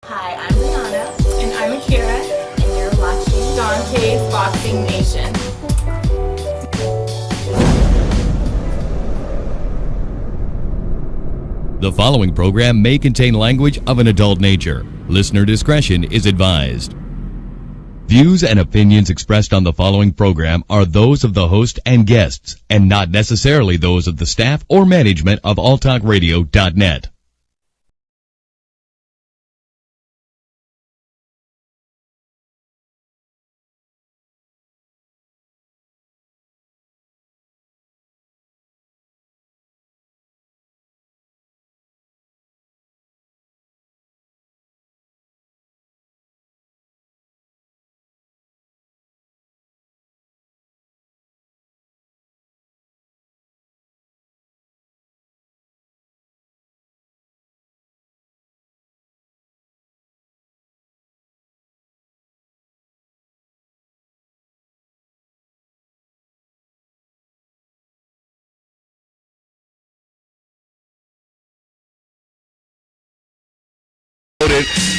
Hi, I'm Rihanna. And I'm Akira. And you're watching Dante's Boxing Nation. The following program may contain language of an adult nature. Listener discretion is advised. Views and opinions expressed on the following program are those of the host and guests, and not necessarily those of the staff or management of alltalkradio.net.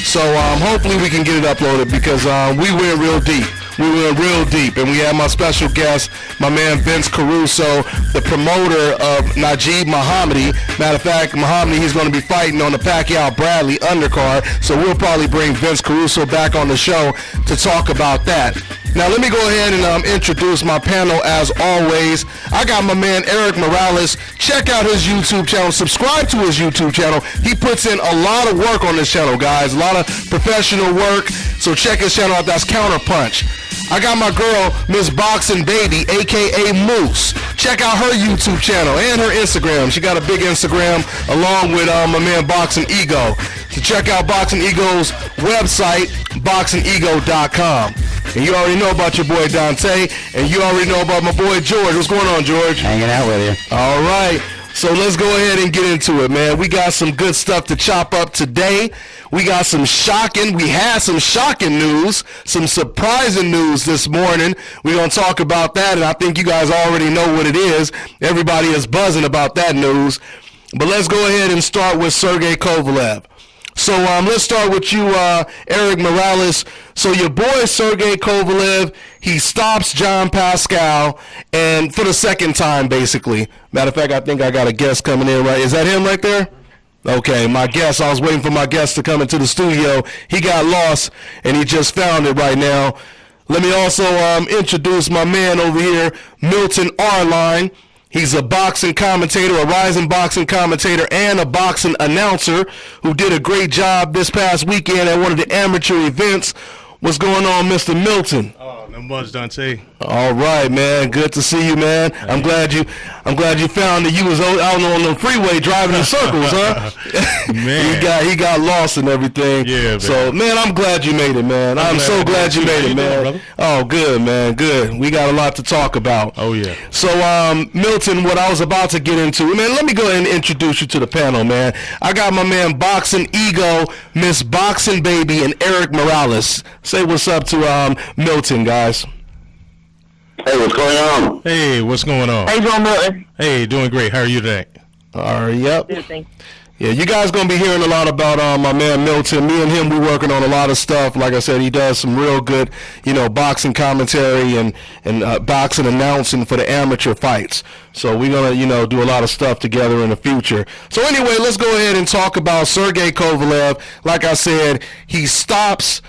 So hopefully we can get it uploaded because we went real deep. We went real deep, and we had my special guest, my man Vince Caruso, the promoter of Najib Mohammadi. Matter of fact, Mohammadi, he's going to be fighting on the Pacquiao-Bradley undercard, so we'll probably bring Vince Caruso back on the show to talk about that. Now let me go ahead and introduce my panel as always. I got my man Eric Morales. Check out his YouTube channel. Subscribe to his YouTube channel. He puts in a lot of work on this channel, guys. A lot of professional work. So check his channel out. That's Counterpunch. I got my girl, Miss Boxing Baby, a.k.a. Moose. Check out her YouTube channel and her Instagram. She got a big Instagram along with my man Boxing Ego. So check out Boxing Ego's website, boxingego.com. And you already know about your boy Dante, and you already know about my boy George. What's going on, George? Hanging out with you. All right. So let's go ahead and get into it, man. We got some good stuff to chop up today. We had some shocking news, some surprising news this morning. We're going to talk about that, and I think you guys already know what it is. Everybody is buzzing about that news. But let's go ahead and start with Sergey Kovalev. So let's start with you, Eric Morales. So your boy Sergey Kovalev, he stops Jean Pascal, and for the second time, basically. Matter of fact, I think I got a guest coming in, right? Is that him right there? Okay, my guest. I was waiting for my guest to come into the studio. He got lost, and he just found it right now. Let me also introduce my man over here, Milton Arline. He's a boxing commentator, a rising boxing commentator, and a boxing announcer who did a great job this past weekend at one of the amateur events. What's going on, Mr. Milton? Oh, not much, Dante. All right, man. Good to see you, man. I'm glad you found that you was out on the freeway driving in circles, huh? Man, he got lost and everything. Yeah, man. So, man, I'm glad you made it, man. I'm so glad you made it, man. Oh, good, man. Good. We got a lot to talk about. Oh, yeah. So, Milton, what I was about to get into, man, let me go ahead and introduce you to the panel, man. I got my man Boxing Ego, Miss Boxing Baby, and Eric Morales. Say what's up to Milton, guys. Hey, what's going on? Hey, what's going on? Hey, John Milton. Hey, doing great. How are you today? All right, yep. Good, thanks. Yeah, you guys going to be hearing a lot about my man Milton. Me and him, we working on a lot of stuff. Like I said, he does some real good, boxing commentary and boxing announcing for the amateur fights. So we're going to, do a lot of stuff together in the future. So anyway, let's go ahead and talk about Sergey Kovalev. Like I said, he stops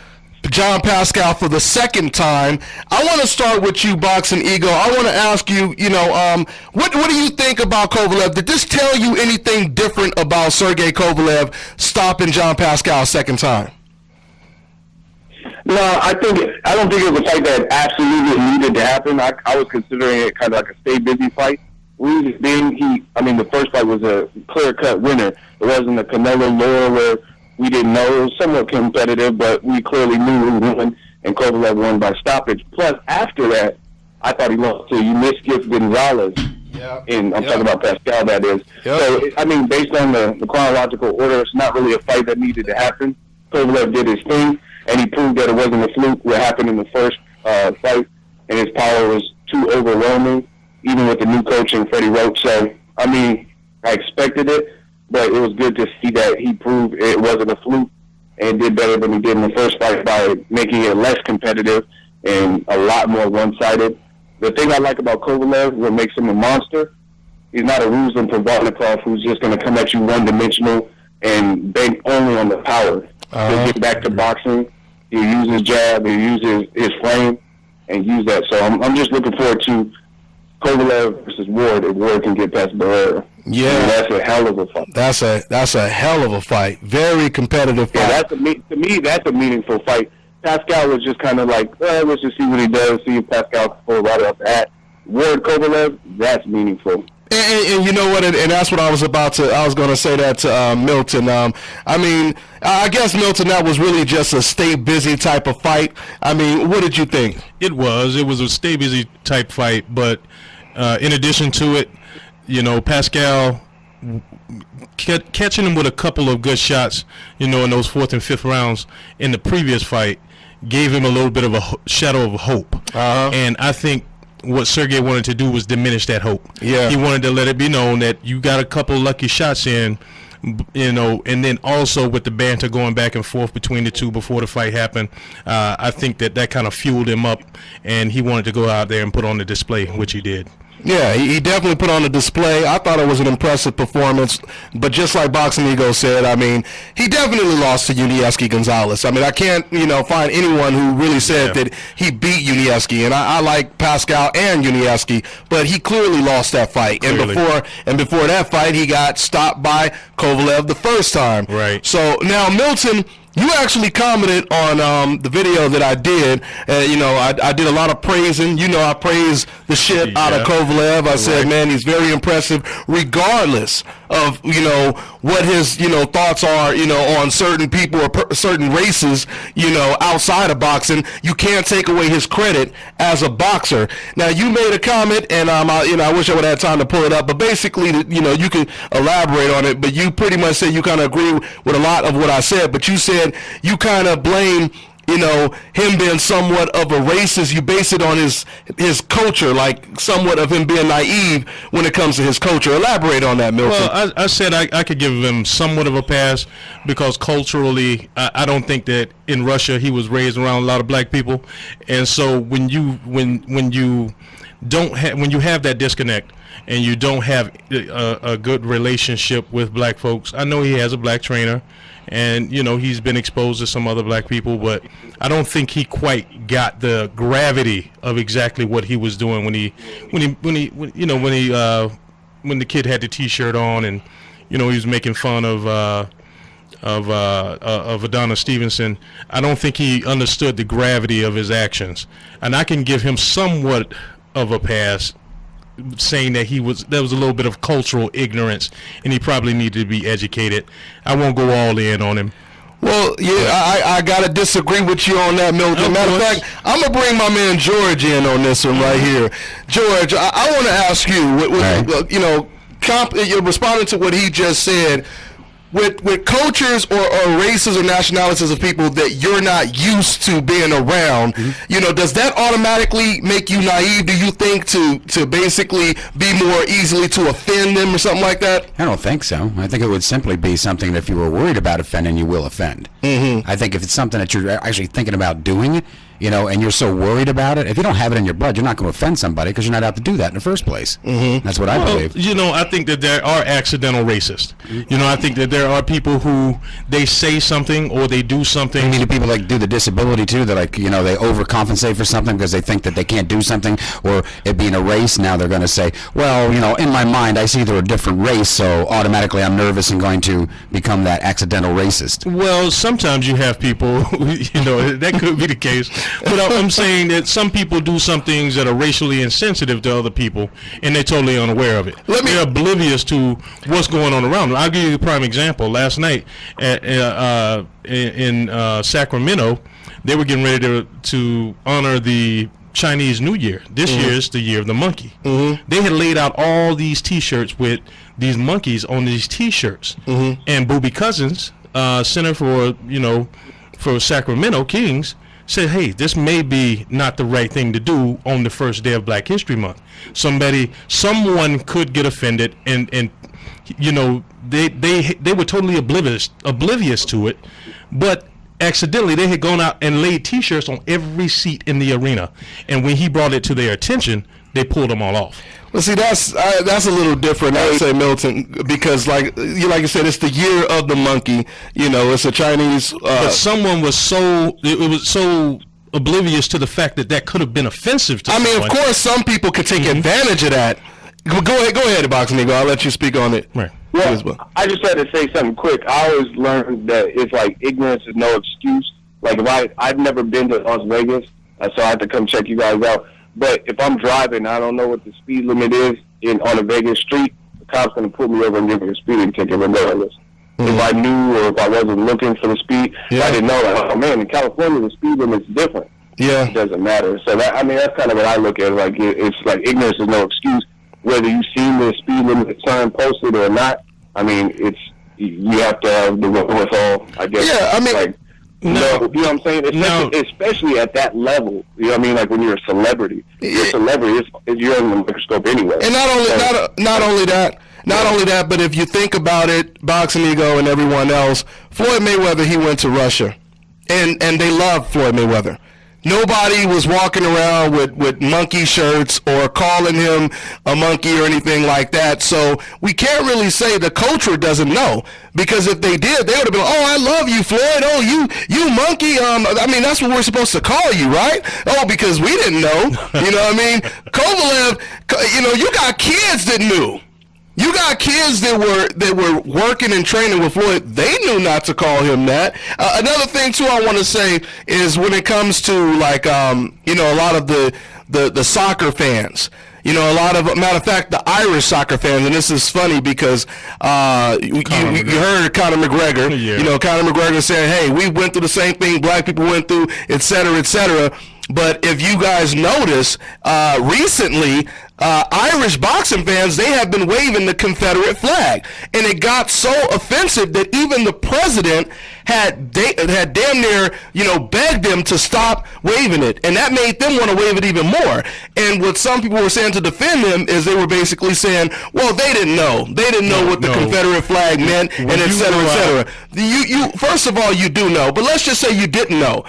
Jean Pascal for the second time. I want to start with you, Boxing Ego. I want to ask you, what do you think about Kovalev? Did this tell you anything different about Sergey Kovalev stopping Jean Pascal second time? No, I don't think it was a fight that absolutely needed to happen. I was considering it kind of like a stay busy fight. Reason being, the first fight was a clear-cut winner. It wasn't a Canelo lure where we didn't know. It was somewhat competitive, but we clearly knew who won, and Kovalev won by stoppage. Plus, after that, I thought he lost to Uniscus Gonzalez. Yeah. I'm talking about Pascal, that is. Yep. So, based on the chronological order, it's not really a fight that needed to happen. Kovalev did his thing, and he proved that it wasn't a fluke what happened in the first fight, and his power was too overwhelming, even with the new coach and Freddie Roach. So, I expected it, but it was good to see that he proved it wasn't a fluke, and did better than he did in the first fight by making it less competitive and a lot more one-sided. The thing I like about Kovalev, what makes him a monster, he's not a Ruslan Provodnikov who's just going to come at you one-dimensional and bank only on the power. He'll get back to boxing. He'll use his jab. He'll use his frame and use that. So I'm just looking forward to Kovalev versus Ward if Ward can get past Barrera. Yeah, I mean, that's a hell of a fight. That's a hell of a fight. Very competitive fight. Yeah, to me, that's a meaningful fight. Pascal was just kind of like, let's just see what he does, see if Pascal can pull right off the hat. Ward Kovalev, that's meaningful. And you know what? And that's what I was going to say that to Milton. I mean, I guess, Milton, that was really just a stay busy type of fight. I mean, what did you think? It was a stay busy type fight, but in addition to it, Pascal catching him with a couple of good shots, in those fourth and fifth rounds in the previous fight gave him a little bit of a shadow of hope. And I think what Sergey wanted to do was diminish that hope. Yeah. He wanted to let it be known that you got a couple lucky shots in, and then also with the banter going back and forth between the two before the fight happened, I think that kind of fueled him up, and he wanted to go out there and put on the display, which he did. Yeah, he definitely put on a display. I thought it was an impressive performance, but just like Boxing Ego said, I mean, he definitely lost to Yuniesky Gonzalez. I mean, I can't, find anyone who really said that he beat Yuniesky, and I like Pascal and Yuniesky, but he clearly lost that fight. Clearly. And before that fight, he got stopped by Kovalev the first time. Right. So now, Milton, you actually commented on the video that I did. I did a lot of praising. I praised the shit out of Kovalev. I said, man, he's very impressive, regardless of what his thoughts are on certain people or certain races outside of boxing. You can't take away his credit as a boxer. Now, you made a comment, and I wish I would have had time to pull it up, but basically, you could elaborate on it. But you pretty much said you kind of agree with a lot of what I said, but you said you kind of blame him being somewhat of a racist. You base it on his culture, like somewhat of him being naive when it comes to his culture. Elaborate on that, Milton. Well, I said I could give him somewhat of a pass because culturally, I don't think that in Russia he was raised around a lot of black people, and so when you have that disconnect and you don't have a good relationship with black folks. I know he has a black trainer, and he's been exposed to some other black people, but I don't think he quite got the gravity of exactly what he was doing when the kid had the T-shirt on, and he was making fun of Adonis Stevenson. I don't think he understood the gravity of his actions, and I can give him somewhat of a pass, saying that there was a little bit of cultural ignorance, and he probably needed to be educated. I won't go all in on him. Well, yeah, I gotta disagree with you on that, Milton. Matter of fact, I'm gonna bring my man George in on this one right here. George, I want to ask you, you're responding to what he just said. With cultures or races or nationalities of people that you're not used to being around, does that automatically make you naive, do you think, to basically be more easily to offend them or something like that? I don't think so. I think it would simply be something that if you were worried about offending, you will offend. I think if it's something that you're actually thinking about doing, and you're so worried about it, if you don't have it in your blood, you're not going to offend somebody because you're not out to do that in the first place. That's what I believe. I think that there are accidental racists. I think that there are people who they say something or they do something. You mean the people that do the disability too? That they overcompensate for something because they think that they can't do something, or it being a race. Now they're going to say, well, in my mind I see they're a different race, so automatically I'm nervous and going to become that accidental racist. Well, sometimes you have people, that could be the case. But I'm saying that some people do some things that are racially insensitive to other people, and they're totally unaware of it. They're oblivious to what's going on around them. I'll give you a prime example. Last night in Sacramento, they were getting ready to honor the Chinese New Year. This year is the Year of the Monkey. They had laid out all these T-shirts with these monkeys on these T-shirts. And Booby Cousins, Center for Sacramento Kings, said, hey, this may be not the right thing to do on the first day of Black History Month. Someone could get offended, and they were totally oblivious to it. But accidentally they had gone out and laid T-shirts on every seat in the arena, and when he brought it to their attention, they pulled them all off. Well, see, that's a little different, I would say, Milton, because like you said, it's the year of the monkey. You know, it's a Chinese. But someone was so oblivious to the fact that could have been offensive to someone. I mean, of course, some people could take advantage of that. Go ahead, Boxing Eagle. I'll let you speak on it. Right. Well, I just had to say something quick. I always learned that it's like ignorance is no excuse. Like I've never been to Las Vegas, so I had to come check you guys out. But if I'm driving, I don't know what the speed limit is on a Vegas street, the cop's going to pull me over and give me a speeding ticket regardless. If I knew or if I wasn't looking for the speed, I didn't know, like, oh man, in California the speed limit's different. Yeah. It doesn't matter. So that's kind of what I look at. Like it's like ignorance is no excuse. Whether you've seen the speed limit sign posted or not, I mean, you have to have the wherewithal, I guess. Yeah, I mean, like, no, you know what I'm saying? Especially at that level. You know what I mean? Like when you're a celebrity. You're a celebrity, you're on the microscope anyway. And not only that, but if you think about it, Boxing Ego and everyone else, Floyd Mayweather, he went to Russia, and they love Floyd Mayweather. Nobody was walking around with monkey shirts or calling him a monkey or anything like that. So we can't really say the culture doesn't know, because if they did, they would have been like, oh, I love you, Floyd. Oh, you monkey. I mean, that's what we're supposed to call you, right? Oh, because we didn't know. You know what I mean? Kovalev, you got kids that knew. You got kids that were working and training with Floyd. They knew not to call him that. Another thing too I want to say is when it comes to like a lot of the soccer fans. You know, matter of fact, the Irish soccer fans, and this is funny because you heard Conor McGregor. Yeah. You know, Conor McGregor saying, "Hey, we went through the same thing black people went through, et cetera, et cetera." But if you guys notice, recently, Irish boxing fans, they have been waving the Confederate flag. And it got so offensive that even the president had damn near, begged them to stop waving it. And that made them want to wave it even more. And what some people were saying to defend them is they were basically saying, well, they didn't know. They didn't know what the Confederate flag meant, and et cetera, et cetera. You first of all, you do know. But let's just say you didn't know.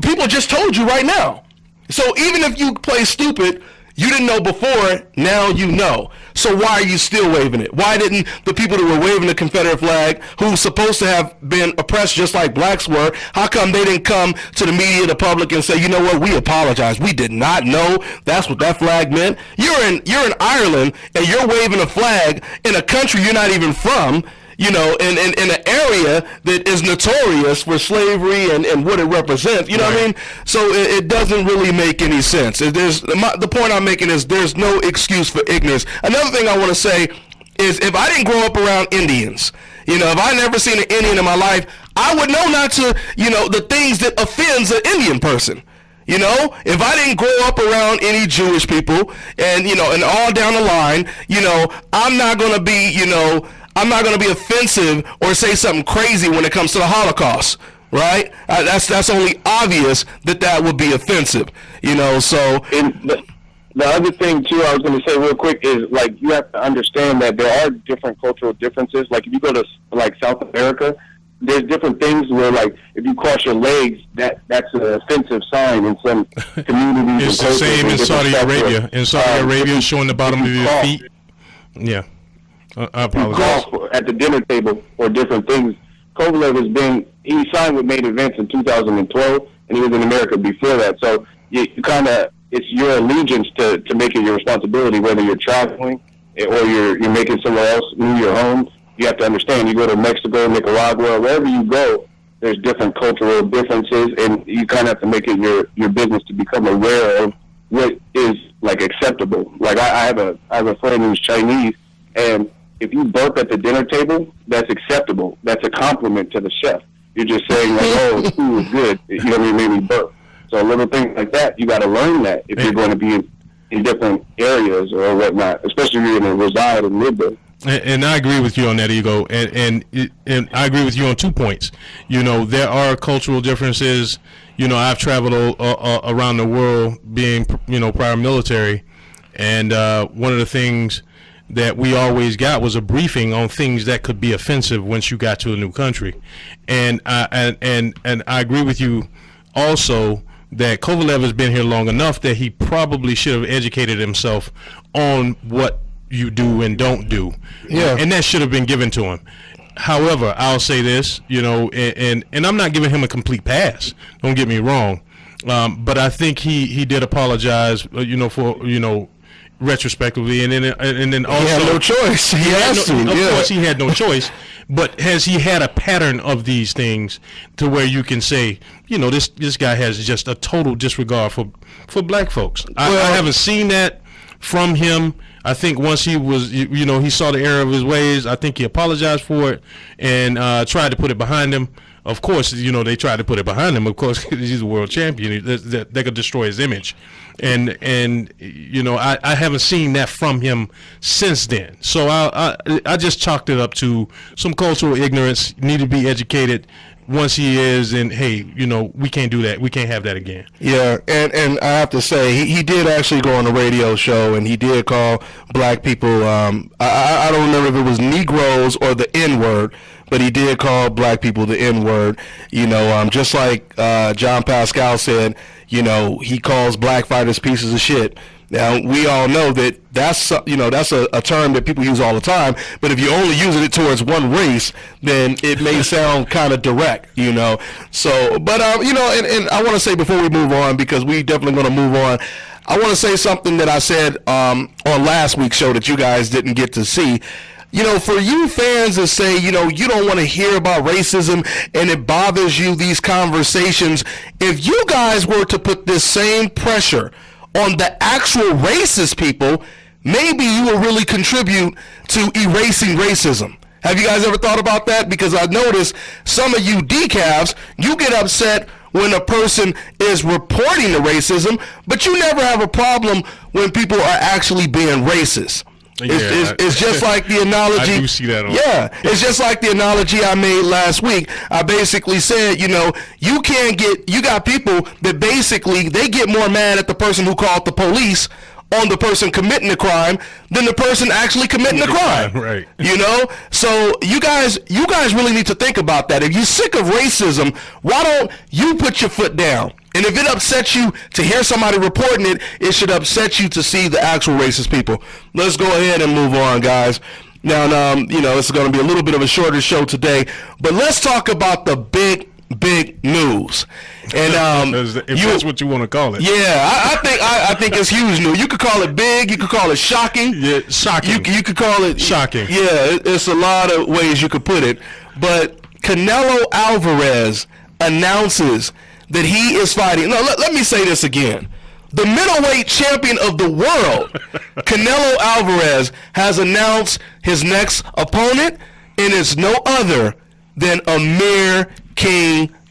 People just told you right now. So even if you play stupid, you didn't know before, now you know. So why are you still waving it? Why didn't the people that were waving the Confederate flag, who's supposed to have been oppressed just like blacks were, how come they didn't come to the media, the public, and say, you know what, we apologize. We did not know that's what that flag meant. You're in Ireland, and you're waving a flag in a country you're not even from, in an area that is notorious for slavery and what it represents. You know what I mean? So it doesn't really make any sense. The point I'm making is there's no excuse for ignorance. Another thing I want to say is if I didn't grow up around Indians, if I never seen an Indian in my life, I would know not to, the things that offends an Indian person. If I didn't grow up around any Jewish people and, and all down the line, I'm not going to be, I'm not going to be offensive or say something crazy when it comes to the Holocaust, right? That's only obvious that would be offensive, so. And the other thing, too, I was going to say real quick is, like, you have to understand that there are different cultural differences. Like, if you go to, like, South America, there's different things where, like, if you cross your legs, that's an offensive sign in some communities. It's the same in Saudi Arabia. In Saudi Arabia, showing the bottom of your feet. Yeah. I apologize. At the dinner table or different things. Kovalev he signed with Main Events in 2012, and he was in America before that. So you kind of, it's your allegiance to make it your responsibility, whether you're traveling or you're making somewhere else new your home. You have to understand, you go to Mexico, Nicaragua, wherever you go, there's different cultural differences, and you kind of have to make it your business to become aware of what is, like, acceptable. Like, I have a friend who's Chinese, and if you burp at the dinner table, that's acceptable. That's a compliment to the chef. You're just saying, like, oh, the food is good. You made me burp. So little things like that, you got to learn that if you're going to be in different areas or whatnot, especially if you're going to reside and live there. And I agree with you on that, Ego. And I agree with you on 2 points. There are cultural differences. I've traveled around the world being, prior military. And one of the things that we always got was a briefing on things that could be offensive once you got to a new country. And I agree with you also that Kovalev has been here long enough that he probably should have educated himself on what you do and don't do. Yeah. And that should have been given to him. However, I'll say this, and I'm not giving him a complete pass. Don't get me wrong. But I think he did apologize, for, retrospectively, and then also he had no choice. He has to. Of course, he had no choice. But has he had a pattern of these things to where you can say, this guy has just a total disregard for black folks? I haven't seen that from him. I think once he was, he saw the error of his ways. I think he apologized for it and tried to put it behind him. Of course, they tried to put it behind him. Of course, he's a world champion. They could destroy his image, and I haven't seen that from him since then. So I just chalked it up to some cultural ignorance. Need to be educated once he is, and hey, we can't do that. We can't have that again. Yeah, and I have to say, he did actually go on a radio show, and he did call black people, I don't remember if it was Negroes or the N-word, but he did call black people the N-word. Just like Jean Pascal said, he calls black fighters pieces of shit. Now, we all know that that's a term that people use all the time, but if you're only using it towards one race, then it may sound kind of direct, So, but, and I want to say before we move on, because we definitely going to move on, I want to say something that I said on last week's show that you guys didn't get to see. For you fans that say, you don't want to hear about racism and it bothers you, these conversations, if you guys were to put this same pressure on the actual racist people, maybe you will really contribute to erasing racism. Have you guys ever thought about that? Because I noticed some of you decavs, you get upset when a person is reporting the racism, but you never have a problem when people are actually being racist. It's just like the analogy. I do see that. It's just like the analogy I made last week. I basically said, you got people that basically they get more mad at the person who called the police on the person committing the crime than the person actually committing the crime. Right. So you guys really need to think about that. If you're sick of racism, why don't you put your foot down? And if it upsets you to hear somebody reporting it, it should upset you to see the actual racist people. Let's go ahead and move on, guys. Now, this is going to be a little bit of a shorter show today, but let's talk about the big news. And if that's what you want to call it. Yeah, I think it's huge news. You could call it big. You could call it shocking. Yeah, shocking. You could call it shocking. Yeah, it's a lot of ways you could put it. But Canelo Alvarez announces that he is fighting. No, let me say this again. The middleweight champion of the world, Canelo Alvarez, has announced his next opponent, and it's no other than Amir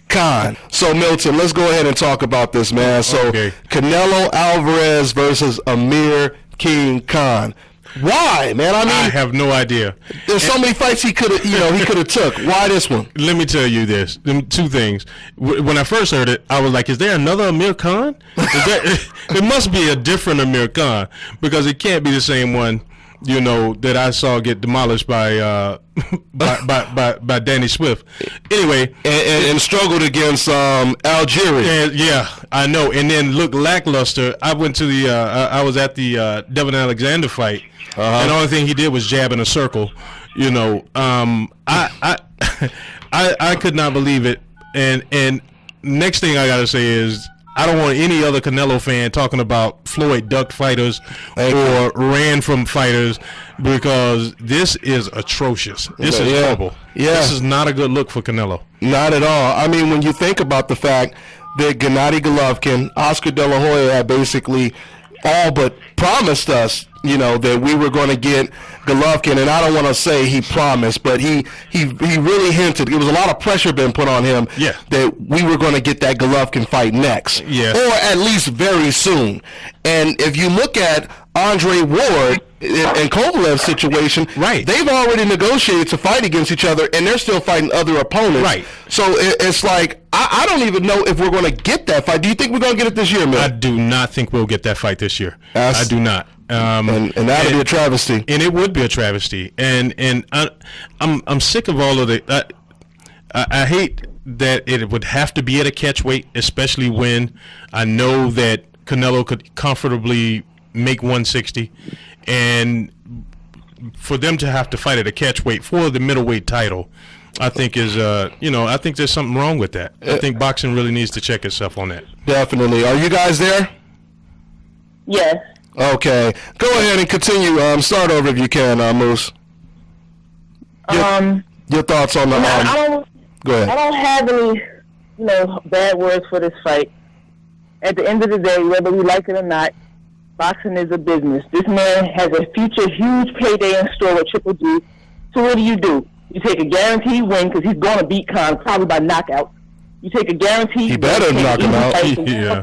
Khan. So, Milton, let's go ahead and talk about this, man. So, okay. Canelo Alvarez versus Amir Khan. Why, man? I have no idea. There's so many fights he could have took. Why this one? Let me tell you this. Two things. When I first heard it, I was like, is there another Amir Khan? It must be a different Amir Khan, because it can't be the same one, that I saw get demolished by Danny Swift. Anyway, and struggled against Algeria. Yeah, I know. And then looked lackluster. I went to I was at the Devin Alexander fight. And the only thing he did was jab in a circle. I could not believe it. And next thing I gotta say is, I don't want any other Canelo fan talking about Floyd ducked fighters or ran from fighters, because this is atrocious. This is horrible. Yeah. This is not a good look for Canelo. Not at all. I mean, when you think about the fact that Gennady Golovkin, Oscar De La Hoya had basically all but promised us, that we were going to get Golovkin, and I don't want to say he promised, but he really hinted. There was a lot of pressure being put on him that we were going to get that Golovkin fight next, or at least very soon. And if you look at Andre Ward and Kovalev's situation, they've already negotiated to fight against each other, and they're still fighting other opponents. Right. So it's like, I don't even know if we're going to get that fight. Do you think we're going to get it this year, man? I do not think we'll get that fight this year. I do not. And that would be a travesty. And it would be a travesty. And I'm sick of all of the. I hate that it would have to be at a catch weight, especially when I know that Canelo could comfortably make 160, and for them to have to fight at a catch weight for the middleweight title, I think is I think there's something wrong with that. I think boxing really needs to check itself on that. Definitely. Are you guys there? Yes. Okay. Go ahead and continue. Start over if you can, Moose. Your thoughts on the go ahead. I don't have any, bad words for this fight. At the end of the day, whether we like it or not, boxing is a business. This man has a future huge payday in store with Triple G. So what do? You take a guaranteed win because he's going to beat Khan probably by knockout. You take a guaranteed He better knock him out.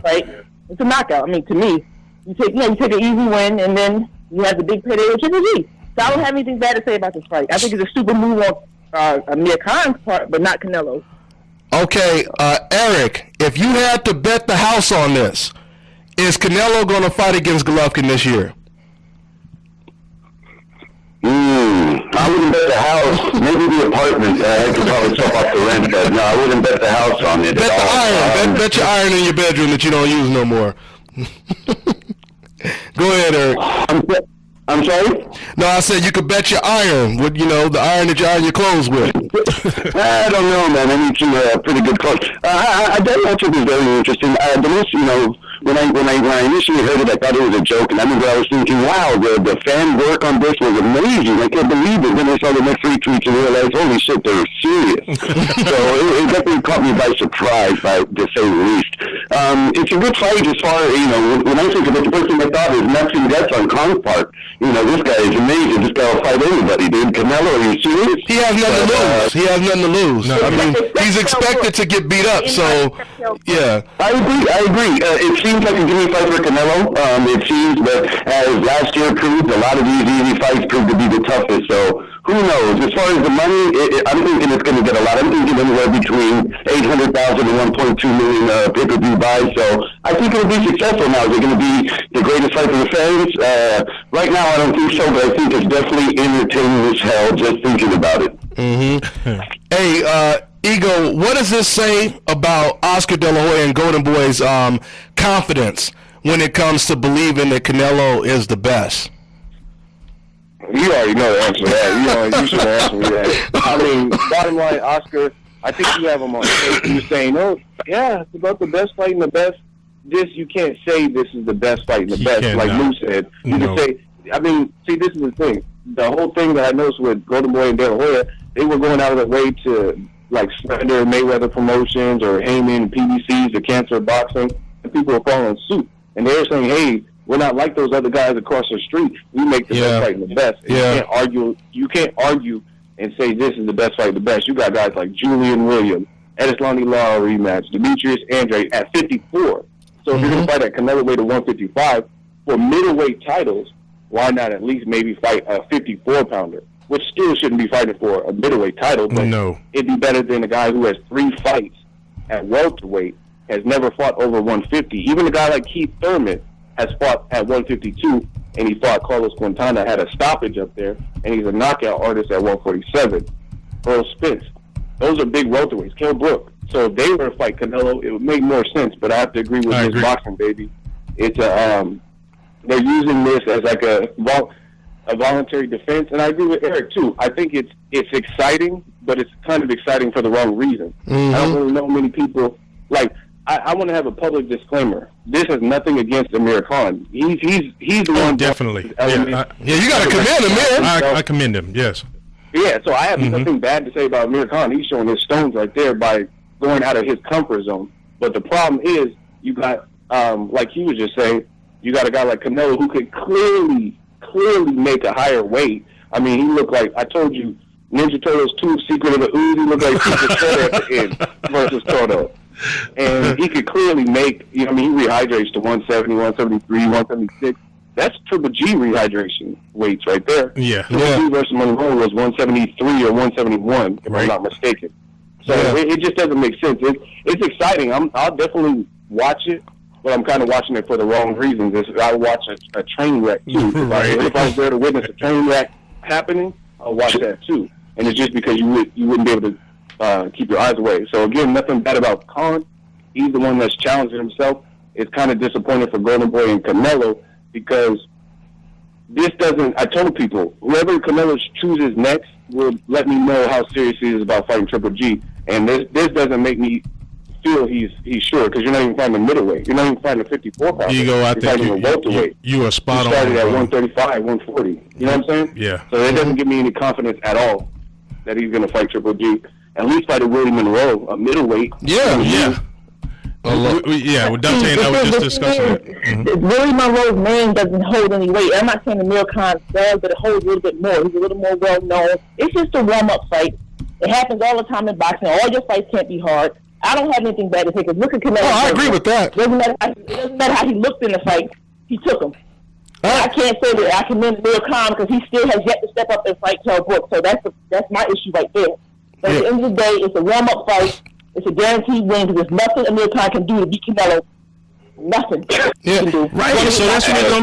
Fight. It's a knockout. I mean, to me, you take an easy win, and then you have the big payday with Triple G. So I don't have anything bad to say about this fight. I think it's a stupid move on Amir Khan's part, but not Canelo. Okay, Eric, if you had to bet the house on this, is Canelo going to fight against Golovkin this year? I wouldn't bet the house. Maybe the apartment. I could probably top off the rent, but no, I wouldn't bet the house on it. Bet the iron. Bet your iron in your bedroom that you don't use no more. Go ahead, Eric. I'm sorry? No, I said you could bet your iron with, the iron that you iron your clothes with. I don't know, man. I need some pretty good clothes. I thought it was very interesting. The most, when I initially heard it, I thought it was a joke, and I remember I was thinking, wow, the fan work on this was amazing. I can't believe it. Then I saw the next 3 tweets and realized, holy shit, they're serious. So it definitely caught me by surprise, to say the least. It's a good fight as far as, when I think of it, the first thing I thought is maxing deaths on Khan's part. This guy is amazing. This guy will fight anybody, dude. Canelo, are you serious? He has nothing to lose. He has nothing to lose. No, I mean, he's expected to get beat up, so, yeah. I agree. It seems like a gimme fight for Canelo. It seems, but as last year proved, a lot of these easy fights proved to be the toughest, so who knows? As far as the money, I'm thinking it's going to get a lot. I'm thinking anywhere between 800,000 and 1.2 million pay-per-view buys, so I think it'll be successful now. Is it going to be the greatest fight for the fans? Right now, I don't think so, but I think it's definitely entertaining as hell just thinking about it. Mm-hmm. Hey, Ego, what does this say about Oscar De La Hoya and Golden Boy's confidence when it comes to believing that Canelo is the best? You already know the answer to that. You should answer me that. I mean, bottom line, Oscar, I think you have him on tape. You're saying, yeah, it's about the best fight and the best. You can't say this is the best fight and the best, like Lou said. You can say, this is the thing. The whole thing that I noticed with Golden Boy and De La Hoya, they were going out of their way to, slander Mayweather Promotions or Heyman, PBCs, the cancer of boxing, and people were following suit. And they were saying, hey, we're not like those other guys across the street. We make the best fight and the best. And you can't argue and say this is the best fight and the best. You got guys like Julian Williams, Edislani Lara rematch, Demetrius Andrade at 54. So if you're going to fight at Canelo weight at 155 for middleweight titles, why not at least maybe fight a 54-pounder, which still shouldn't be fighting for a middleweight title, but it'd be better than a guy who has 3 fights at welterweight, has never fought over 150. Even a guy like Keith Thurman has fought at 152, and he fought Carlos Quintana, had a stoppage up there, and he's a knockout artist at 147. Earl Spence. Those are big welterweights. Kell Brook. So if they were to fight Canelo, it would make more sense, but I have to agree with this boxing, baby. It's they're using this as like a voluntary defense, and I agree with Eric, too. I think it's exciting, but it's kind of exciting for the wrong reason. I don't really know many people, I want to have a public disclaimer. This has nothing against Amir Khan. He's the one. Definitely. You got to commend Amir. I commend him. Yes. Yeah. So I have nothing bad to say about Amir Khan. He's showing his stones right there by going out of his comfort zone. But the problem is, you got like he was just saying, you got a guy like Canelo who could clearly make a higher weight. I mean, he looked like, I told you, Ninja Turtles 2, Secret of the Ooze, he looked like Super Shredder at the end versus Toto. And he could clearly make, he rehydrates to 170, 173, 176. That's Triple G rehydration weights right there. Yeah. Triple G versus Monroe was 173 or 171, if I'm not mistaken. So it just doesn't make sense. It's exciting. I'll definitely watch it. but I'm kind of watching it for the wrong reasons. I watch a train wreck too. Right. If I was there to witness a train wreck happening, I'll watch that too. And it's just because you wouldn't be able to keep your eyes away. So again, nothing bad about Khan. He's the one that's challenging himself. It's kind of disappointing for Golden Boy and Canelo because this doesn't. I told people whoever Canelo chooses next will let me know how serious he is about fighting Triple G. And this doesn't make me feel he's sure because you're not even fighting a middleweight. You're not even fighting a 54 pounder. Ego, I think a welterweight. you are spot on. He started at 135, 140. You know what I'm saying? Yeah. So it doesn't give me any confidence at all that he's going to fight Triple G. At least fight a Willie Monroe, a middleweight. Yeah. With Dante and I were just discussing it. Willie Monroe's name doesn't hold any weight. I'm not saying Amir Khan does, but it holds a little bit more. He's a little more well known. It's just a warm up fight. It happens all the time in boxing. All your fights can't be hard. I don't have anything bad to say because look at Canelo. Oh, I agree with that. It doesn't matter how he looked in the fight. He took him. I can't say that I commend Amir Khan because he still has yet to step up and fight Kell Brook. So that's my issue right there. But at the end of the day, it's a warm up fight. It's a guaranteed win because there's nothing Amir Khan can do to beat Canelo. Nothing. Yeah, right. So that's what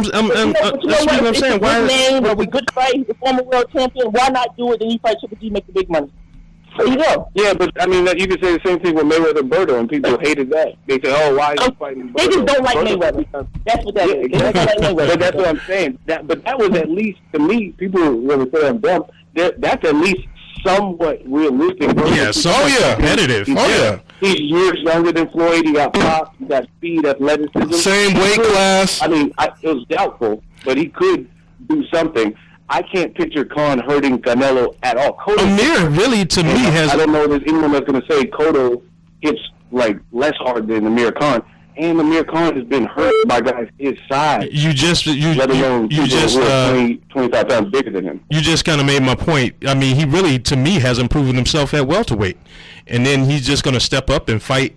I'm saying. Why name? It's a good fight. He's a former world champion. Why not do it? Then you fight Triple G, make the big money. There you go. Yeah, but I mean, you could say the same thing with Mayweather Berto, and people hated that. They say, "Oh, why are you fighting?" They just don't like Mayweather. That's what that is. They don't like Mayweather. But that's what I'm saying. But that was at least to me. People really say I'm dumb. That's at least somewhat realistic. Yeah, competitive. He's years younger than Floyd. He got pop. He got speed, athleticism. Same weight class. I mean, it was doubtful, but he could do something. I can't picture Khan hurting Canelo at all. Amir really, to me, has. I don't know if there's anyone that's going to say Cotto hits like less hard than Amir Khan. And Amir Khan has been hurt by guys his size. You just 25 pounds bigger than him. You just kind of made my point. I mean, he really, to me, hasn't proven himself at welterweight, and then he's just going to step up and fight,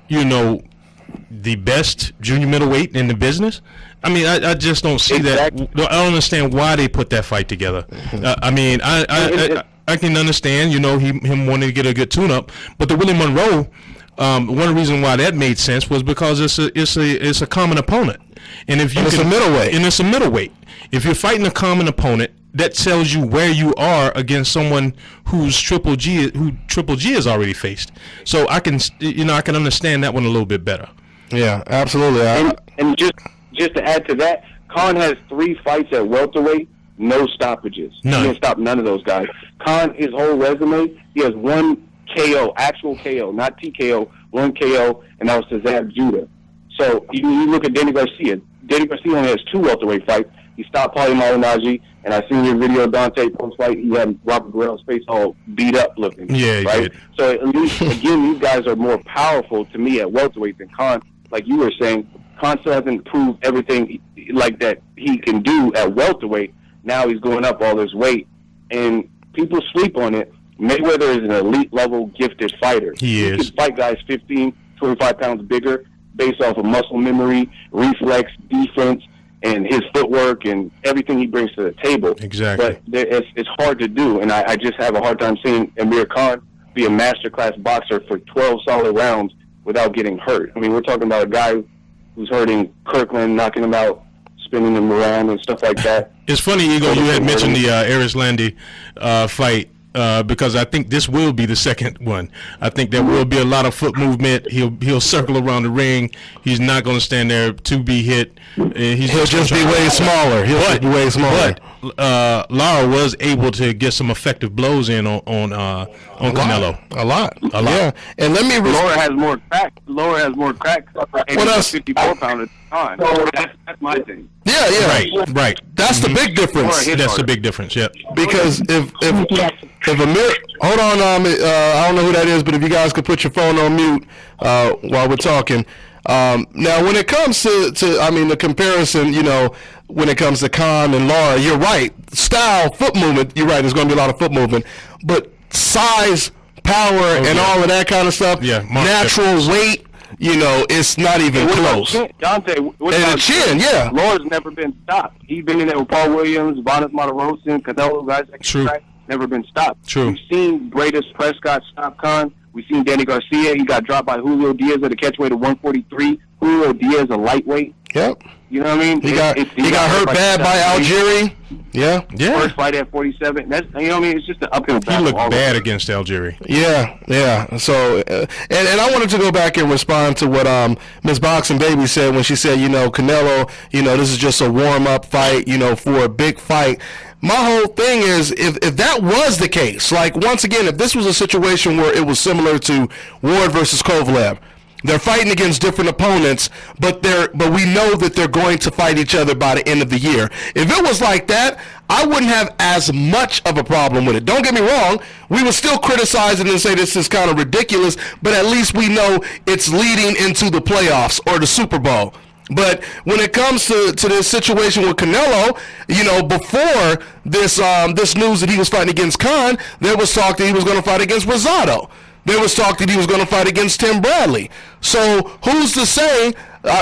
the best junior middleweight in the business. I mean, I just don't see that. I don't understand why they put that fight together. I mean, I can understand, him wanting to get a good tune-up, but the Willie Monroe. One reason why that made sense was because it's a common opponent, and if it's a middleweight, if you're fighting a common opponent, that tells you where you are against someone who Triple G has already faced. So I can understand that one a little bit better. Yeah, absolutely. And just to add to that, Khan has 3 fights at welterweight, no stoppages. None. He didn't stop none of those guys. Khan, his whole resume, he has 1 KO, actual KO, not TKO, 1 KO, and that was to Zab Judah. So you look at Danny Garcia. Danny Garcia only has 2 welterweight fights. He stopped Paulie Malignaggi, and I seen your video, Dante, post-fight. He had Robert Guerrero's face all beat up looking. Yeah, right? Did. So at least, again, these guys are more powerful to me at welterweight than Khan. Like you were saying, Khan still hasn't proved everything like that he can do at welterweight. Now he's going up all this weight, and people sleep on it. Mayweather is an elite-level gifted fighter. He can fight guys 15, 25 pounds bigger based off of muscle memory, reflex, defense, and his footwork and everything he brings to the table. Exactly. But it's hard to do, and I just have a hard time seeing Amir Khan be a masterclass boxer for 12 solid rounds without getting hurt. I mean, we're talking about a guy who's hurting Kirkland, knocking him out, spinning him around and stuff like that. It's funny, Ego, you had mentioned the Aris Landy fight. Because I think this will be the second one. I think there will be a lot of foot movement. He'll circle around the ring. He's not going to stand there to be hit. He'll just be way smaller. He'll be way smaller. But Lara was able to get some effective blows in on Canelo. A lot. Yeah. And let me. Laura has more crack. And that's 54 pounds at the time. So that's my thing. Yeah. Right. That's the big difference. That's the big difference. Yep. Because if Amir, hold on, I don't know who that is, but if you guys could put your phone on mute while we're talking. Now, when it comes to the comparison, when it comes to Khan and Lara, you're right. Style, foot movement, you're right. There's going to be a lot of foot movement, but size, power, and all of that kind of stuff. Yeah. Natural weight. It's not even close. Dante, and the chin, yeah. Laura's never been stopped. He's been in there with Paul Williams, Vanes Martirosyan, Canelo, guys like True. that. Never been stopped. True. We've seen Bradis Prescott stop Khan. We seen Danny Garcia. He got dropped by Julio Diaz at a catchweight of 143. Julio Diaz, a lightweight. Yep. You know what I mean? He got hurt bad by Algieri. Yeah. First fight at 47. That's, you know what I mean? It's just an uphill battle. He looked bad against Algieri. Yeah. So, and I wanted to go back and respond to what Miss Boxing Baby said when she said, Canelo, this is just a warm-up fight, for a big fight. My whole thing is, if that was the case, like, once again, if this was a situation where it was similar to Ward versus Kovalev, they're fighting against different opponents, but we know that they're going to fight each other by the end of the year. If it was like that, I wouldn't have as much of a problem with it. Don't get me wrong, we would still criticize it and say this is kind of ridiculous, but at least we know it's leading into the playoffs or the Super Bowl. But when it comes to this situation with Canelo, before this news that he was fighting against Khan, there was talk that he was going to fight against Rosado. There was talk that he was going to fight against Tim Bradley. So who's to say?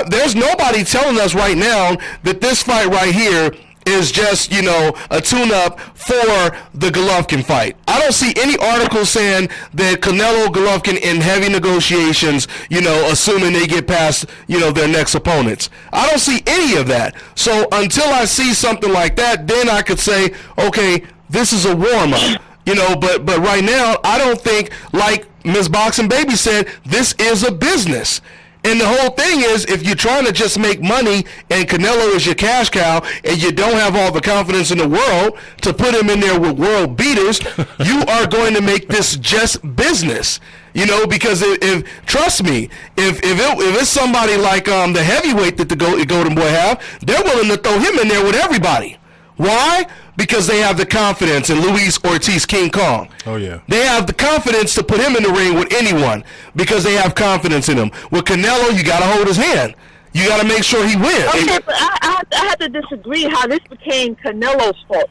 There's nobody telling us right now that this fight right here is just, a tune-up for the Golovkin fight. I don't see any articles saying that Canelo-Golovkin in heavy negotiations, assuming they get past, their next opponents. I don't see any of that. So until I see something like that, then I could say, okay, this is a warm-up. But right now, I don't think, like Ms. Boxing Baby said, this is a business. And the whole thing is, if you're trying to just make money and Canelo is your cash cow and you don't have all the confidence in the world to put him in there with world beaters, you are going to make this just business. Because if trust me, if it's somebody like the heavyweight that the Golden Boy have, they're willing to throw him in there with everybody. Why? Because they have the confidence in Luis Ortiz King Kong. Oh, yeah. They have the confidence to put him in the ring with anyone because they have confidence in him. With Canelo, you got to hold his hand. You got to make sure he wins. Okay, but I have to disagree how this became Canelo's fault.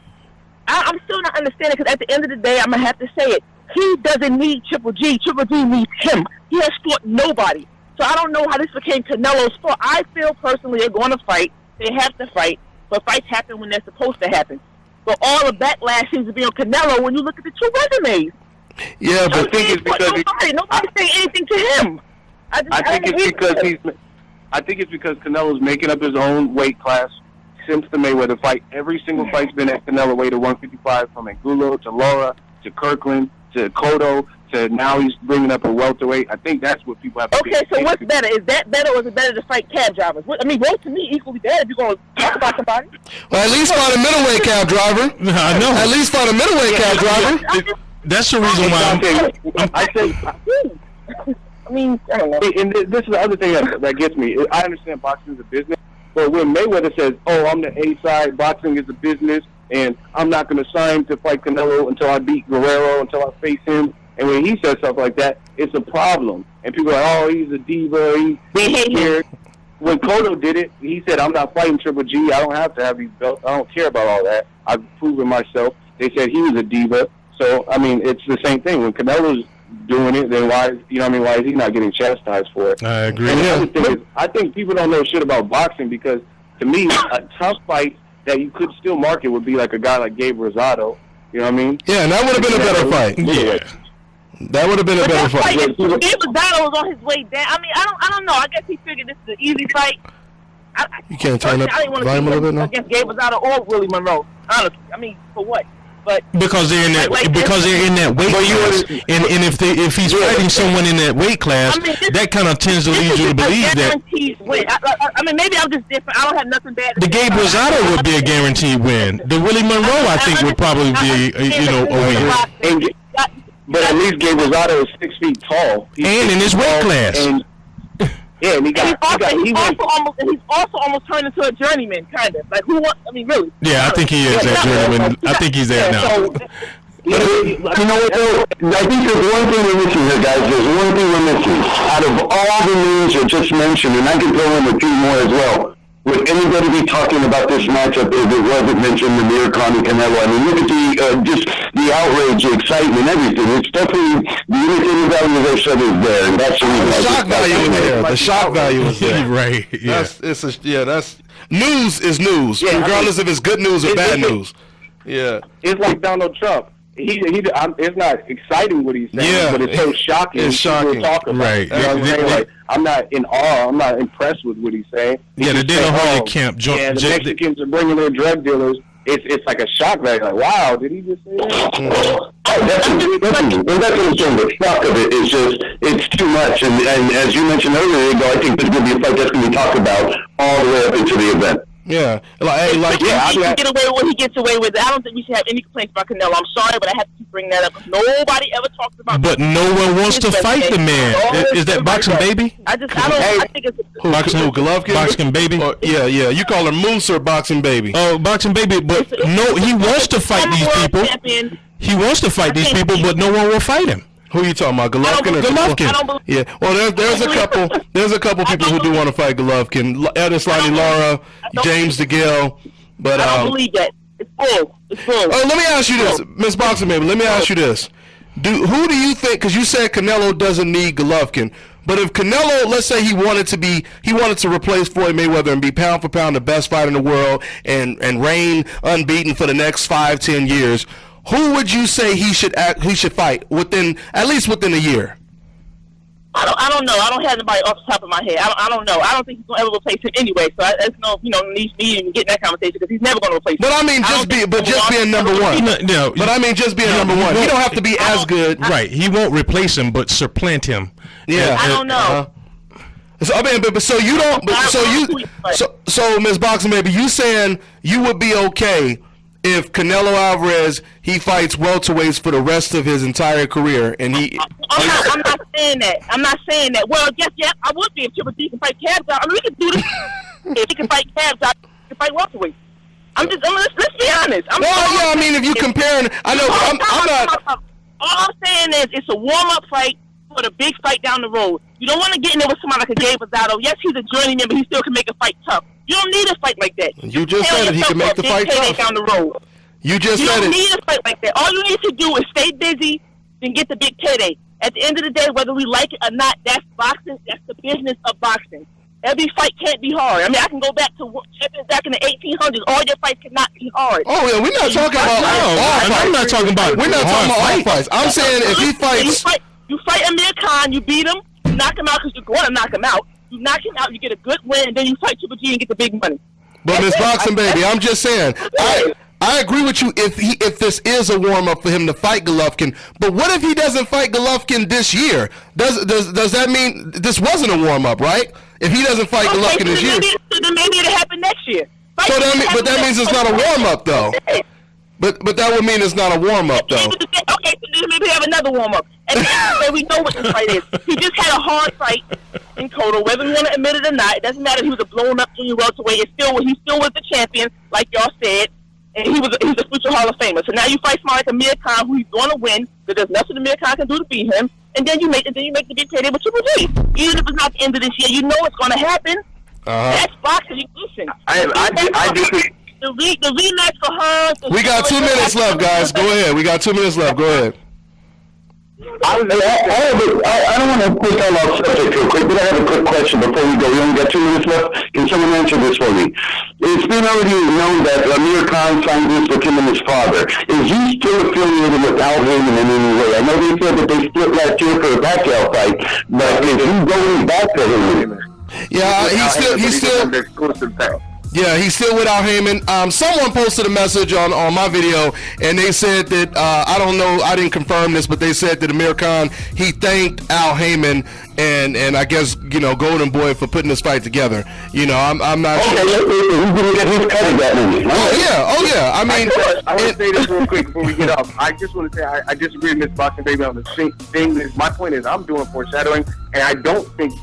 I'm still not understanding because at the end of the day, I'm going to have to say it. He doesn't need Triple G. Triple G needs him. He has fought nobody. So I don't know how this became Canelo's fault. I feel personally they're going to fight. They have to fight. But fights happen when they're supposed to happen. But all the backlash seems to be on Canelo when you look at the two resumes. Yeah, but I think it's because nobody's saying anything to him. I think it's because Canelo's making up his own weight class since the Mayweather fight. Every single fight's been at Canelo weight of 155, from Angulo to Lara to Kirkland to Cotto to now he's bringing up a welterweight. I think that's what people have to Okay, so what's better? Is that better or is it better to fight cab drivers? Both to me equally bad if you're going to talk about somebody. Well, at least find a middleweight cab driver. I know. At least find a middleweight cab driver. That's the reason why I say. I don't know. And this is the other thing that gets me. I understand boxing is a business, but when Mayweather says, "Oh, I'm the A side, boxing is a business, and I'm not going to sign to fight Canelo until I beat Guerrero, until I face him," and when he says stuff like that, it's a problem. And people are like, "Oh, he's a diva. They hate him." When Cotto did it, he said, "I'm not fighting Triple G. I don't have to have these belts. I don't care about all that. I've proven myself." They said he was a diva. So it's the same thing. When Canelo's doing it, then why is he not getting chastised for it? I agree. And the other thing is, I think people don't know shit about boxing because, to me, a tough fight that you could still market would be like a guy like Gabe Rosado. You know what I mean? Yeah, and that would have been a better fight. Yeah. That would have been a better fight. Gabe Rosado was on his way down. I don't know. I guess he figured this is an easy fight. You can't turn up volume a little bit now? Against Gabe Rosado or Willie Monroe. Honestly, for what? But because they're in that weight class, and if he's fighting someone in that weight class, that kind of tends to lead you to believe that. Maybe I'm just different. I don't have nothing bad. The Gabe Rosado would be a guaranteed win. The Willie Monroe, I think, would probably be a win. But at least Gabe Rosado is 6 feet tall, and in his weight class. He's also almost turned into a journeyman, kind of. Like, who wants? Really. Yeah, I think he is that journeyman. I think he's that now. But you know what, though? I think there's one thing we're missing here, guys. There's one thing we're missing. Out of all the names you just mentioned, and I can throw in a few more as well, would anybody be talking about this matchup if it wasn't mentioned Amir Khan and Canelo? Look at just the outrage, the excitement, everything. It's definitely the entertainment value of their show is there, and that's the reason. The shock value is there. The shock value is there. Right. Yeah. That's news is news, regardless if it's good news or bad news. Yeah. It's like Donald Trump. it's not exciting what he's saying, but it's so shocking. It's shocking. People talk about Right. it. You know what I'm saying? Like, I'm not in awe. I'm not impressed with what he's saying. Yeah, the De La Hoya camp. Yeah, the Mexicans are bringing in drug dealers. It's like a shock value. Like, wow, did he just say that? Definitely. And that's what I'm saying. The shock of it is just, it's too much. And as you mentioned earlier, I think there's going to be a fight that's going to be talked about all the way up into the event. Yeah, he can get away with what he gets away with. I don't think we should have any complaints about Canelo. I'm sorry, but I have to bring that up. Nobody ever talks about. But no one wants to fight the man. Is that Boxing Baby? I think it's Boxing Golovkin? Boxing Baby? Yeah. You call her Moose or Boxing Baby? Oh, Boxing Baby. But no, he wants to fight these people. He wants to fight these people, but no one will fight him. Who are you talking about, Golovkin? Golovkin. Yeah. Well, there's a couple people who do want to fight Golovkin. Edeslani Lara, James DeGale, but I don't believe that. It's full. Let me ask you this, Miss Boxing Baby. Let me ask you this: who do you think? Because you said Canelo doesn't need Golovkin, but if Canelo, let's say he wanted to replace Floyd Mayweather and be pound for pound the best fighter in the world and reign unbeaten for the next 5-10 years. Who would you say he should fight at least within a year? I don't know. I don't have anybody off the top of my head. I don't know. I don't think he's gonna ever replace him anyway. So there's no need me even getting that conversation because he's never gonna replace him. But I mean, just being number one. No, but I mean, just being number one. He don't have to be as good. Right. He won't replace him, but supplant him. Yeah. I don't know. So I mean, so Ms. Boxing Baby, you saying you would be okay if Canelo Alvarez he fights welterweights for the rest of his entire career, and he? I'm not saying that. I'm not saying that. Well, yes, I would be if Triple G can fight cabs out. I mean, we can do this. If he can fight cabs out, he can fight welterweights. Let's be honest. I mean, if you comparing, I know I'm not. All I'm saying is it's a warm-up fight for the big fight down the road. You don't want to get in there with somebody like a Gabe Rosado. Yes, he's a journeyman, but he still can make a fight tough. You don't need a fight like that. You just said that he can make the fight tough. Down the road. You just said it. You don't need a fight like that. All you need to do is stay busy and get the big payday. At the end of the day, whether we like it or not, that's boxing. That's the business of boxing. Every fight can't be hard. I mean, I can go back to champions back in the 1800s. All your fights cannot be hard. Oh, yeah, we're not talking about all fights. I'm not talking about We're not talking about all fights. I'm saying if he fights... You fight Amir Khan, you beat him, you knock him out because you're going to knock him out. You knock him out, you get a good win, and then you fight Triple G and get the big money. But Miss Boxing Baby, I'm just saying, I agree with you if this is a warm up for him to fight Golovkin. But what if he doesn't fight Golovkin this year? Does that mean this wasn't a warm up, right? If he doesn't fight Golovkin this year, then maybe it'll happen next year. But that means it's not a warm up though. But that would mean it's not a warm up though. Okay, so maybe we have another warm up. And then we know what this fight is. He just had a hard fight in total, whether we want to admit it or not. It doesn't matter if he was a blown up junior welterweight. He still was the champion, like y'all said. And he's a future Hall of Famer. So now you fight somebody like Amir Khan, who he's going to win, because there's nothing Amir Khan can do to beat him. And then you make the big payday with Triple G. Even if it's not the end of this year, you know it's going to happen. That's boxing. Listen. I do think. The rematch for her. We got 2 minutes left, guys. Go ahead. We got 2 minutes left. Go ahead. I don't want to push on off subject real quick, but I have a quick question before we go. We only got 2 minutes left. Can someone answer this for me? It's been already known that Amir Khan signed this with him and his father. Is he still affiliated with Al Heyman in any way? I know they said that they split last year for a Pacquiao fight, but is he going back to him? Yeah, he's still exclusive thing. Yeah, he's still with Al Heyman. Someone posted a message on my video, and they said that, I don't know, I didn't confirm this, but they said that Amir Khan, he thanked Al Heyman and I guess, Golden Boy for putting this fight together. I'm not sure. Oh, yeah. I mean, I want to say this real quick before we get off. I just want to say I disagree with Miss Boxing Baby on the thing. My point is I'm doing foreshadowing, and I don't think,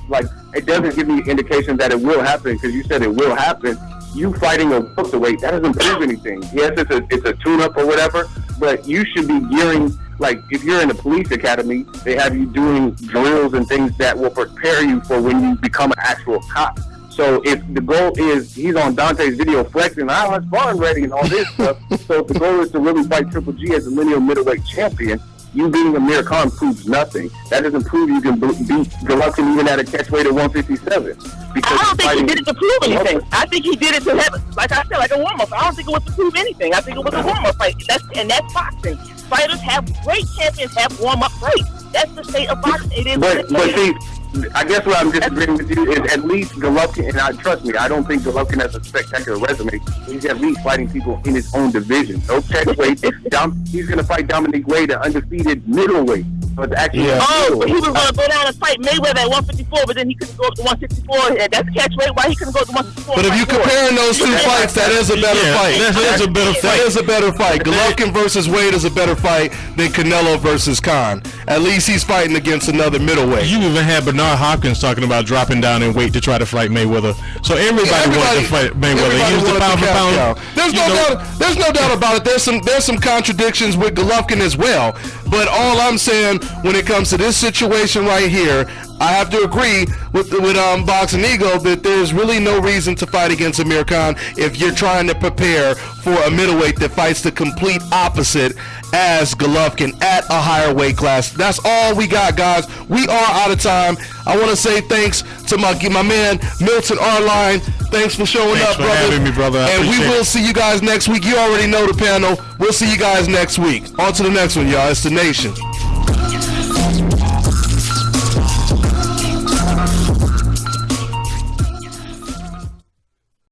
it doesn't give me indication that it will happen, because you said it will happen. You fighting a welterweight, that doesn't prove anything. Yes, it's a tune-up or whatever, but you should be gearing, if you're in the police academy, they have you doing drills and things that will prepare you for when you become an actual cop. So if the goal is, he's on Dante's video flexing, I'm sparring ready and all this stuff, so if the goal is to really fight Triple G as a lineal middleweight champion, you beating Amir Khan proves nothing. That doesn't prove you can beat Golovkin even at a catch weight of 157. I don't think he did it to prove anything. I think he did it to have, like I said, like a warm-up. I don't think it was to prove anything. I think it was a warm-up fight. That's boxing. fighters have great champions have warm-up fights. That's the state of boxing. It is But see, I guess what I'm disagreeing with you is at least Golovkin, and trust me, I don't think Golovkin has a spectacular resume. He's at least fighting people in his own division. No catchweight. He's going to fight Dominic Wade, an undefeated middleweight. So it's actually but he was going to go down and fight Mayweather at 154, but then he couldn't go up to 164, and that's catchweight. Why he couldn't go to 164? But if you're comparing those two fights, that is a better fight. That's a better fight. That is a better fight. Golovkin versus Wade is a better fight than Canelo versus Khan. At least he's fighting against another middleweight. You even had Bernard Hopkins talking about dropping down in weight to try to fight Mayweather. So everybody wanted to fight Mayweather. He was the pound for pound. There's no doubt about it. There's some contradictions with Golovkin as well. But all I'm saying when it comes to this situation right here, I have to agree with Boxing Eagle that there's really no reason to fight against Amir Khan if you're trying to prepare for a middleweight that fights the complete opposite as Golovkin at a higher weight class. That's all we got, guys. We are out of time. I want to say thanks to my man Milton Arline. Thanks for showing up, brother. Thanks for having me, brother. And we will see you guys next week. You already know the panel. We'll see you guys next week. On to the next one, y'all. It's the Nation.